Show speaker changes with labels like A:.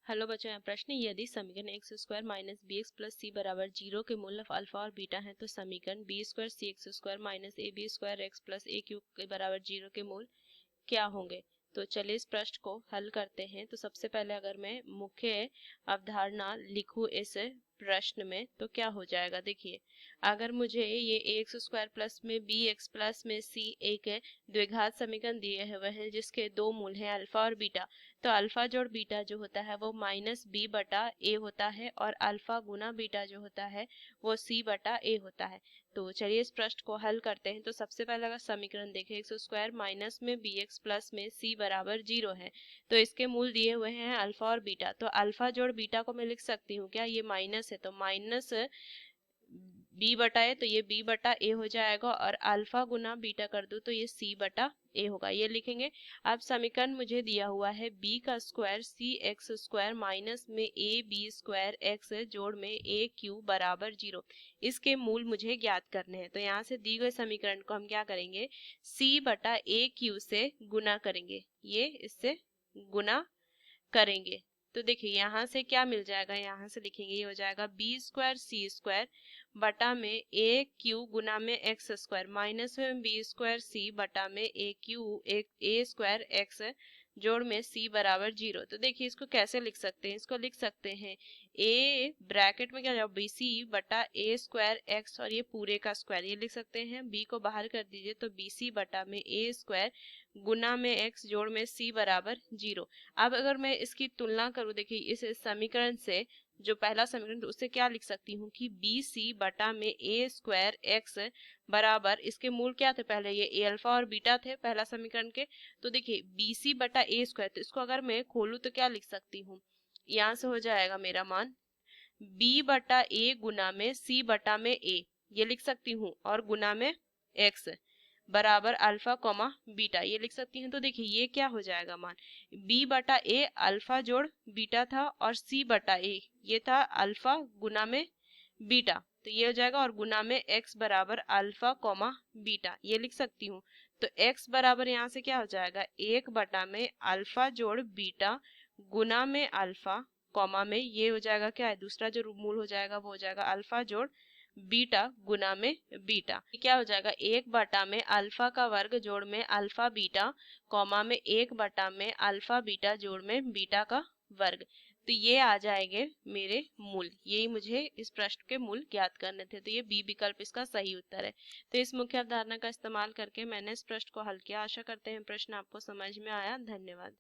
A: Hello बच्चों, यहाँ प्रश्न है, यदि समीकरण x square minus b x plus c बराबर 0 के मूल अल्फा और बीटा है तो समीकरण B square C X square minus A B square X plus A cube के बराबर 0 के मूल क्या होंगे। तो चलिए इस प्रश्न को हल करते हैं। तो सबसे पहले अगर मैं मुख्य अवधारणा लिखूं इस प्रश्न में तो क्या हो जाएगा। देखिए, अगर मुझे ये एक्स स्क्वायर प्लस में बी एक्स प्लस में सी एक द्विघात समीकरण दिए हुए हैं जिसके दो मूल हैं अल्फा और बीटा, तो अल्फा जोड़ बीटा जो होता है वो माइनस बी बटा ए होता है और अल्फा गुना बीटा जो होता है वो सी बटा ए होता है। तो चलिए इस प्रश्न को हल करते हैं। तो सबसे पहले अगर समीकरण देखें, एक्स स्क्वायर माइनस में बी एक्स प्लस में सी बराबर 0 है तो इसके मूल दिए हुए हैं अल्फा और बीटा। तो अल्फा जोड़ बीटा को मैं लिख सकती हूँ क्या, ये माइनस है तो माइनस बी बटा ए, तो ये बी बटा ए हो जाएगा और अल्फा गुना बीटा कर दूं तो ये सी बटा ए होगा, ये लिखेंगे। अब समीकरण मुझे दिया हुआ है बी का square C X square minus में ए बी स्क्वायर एक्स जोड़ में ए क्यू बराबर 0, इसके मूल मुझे ज्ञात करने हैं। तो यहाँ से दी गए समीकरण को हम क्या करेंगे, सी बटा ए क्यू से गुना करेंगे, ये इससे गुना करेंगे। तो देखिए यहाँ से क्या मिल जाएगा, यहाँ से लिखेंगे ये हो जाएगा बी स्क्वायर सी स्क्वायर बटा में ए क्यू गुना में एक्स स्क्वायर माइनस में बी स्क्वायर सी बटा में ए क्यू एक ए स्क्वायर एक्स जोड़ में सी बराबर 0। तो देखिए इसको कैसे लिख सकते हैं, इसको लिख सकते हैं ए ब्रैकेट में क्या जाएगा बी सी बटा ए स्क्वायर एक्स और ये पूरे का स्क्वायर, ये लिख सकते हैं। बी को बाहर कर दीजिए तो बी सी बटा में ए स्क्वायर गुना में एक्स जोड़ में सी बराबर 0। अब अगर मैं इसकी तुलना करूं, देखिए इस समीकरण से जो पहला समीकरण उससे क्या लिख सकती हूँ कि बी सी बटा में ए स्क्वायर एक्स बराबर, इसके मूल क्या थे पहले, ये ए अल्फा और बीटा थे पहला समीकरण के। तो देखिए बी सी बटा ए स्क्वायर, तो इसको अगर मैं खोलूं तो क्या लिख सकती हूँ, यहाँ से हो जाएगा मेरा मान बी बटा ए गुना में सी बटा में ए, ये लिख सकती हूँ, और गुना में एक्स बराबर अल्फा कॉमा बीटा, ये लिख सकती हैं। तो देखिए ये क्या हो जाएगा मान, b बटा ए अल्फा जोड़ बीटा था और c बटा ए ये था अल्फा गुना में बीटा, तो ये हो जाएगा और गुना में x बराबर अल्फा कॉमा बीटा, ये लिख सकती हूँ। तो x बराबर यहाँ से क्या हो जाएगा, 1 बटा में अल्फा जोड़ बीटा गुना में अल्फा कॉमा में ये हो जाएगा क्या है, दूसरा जो मूल हो जाएगा वो हो जाएगा अल्फा जोड़ बीटा गुना में बीटा, क्या हो जाएगा 1 बटा में अल्फा का वर्ग जोड़ में अल्फा बीटा कॉमा में 1 बटा में अल्फा बीटा जोड़ में बीटा का वर्ग। तो ये आ जाएंगे मेरे मूल, यही मुझे इस प्रश्न के मूल ज्ञात करने थे। तो ये बी विकल्प इसका सही उत्तर है। तो इस मुख्य अवधारणा का इस्तेमाल करके मैंने इस प्रश्न को हल किया। आशा करते हैं प्रश्न आपको समझ में आया। धन्यवाद।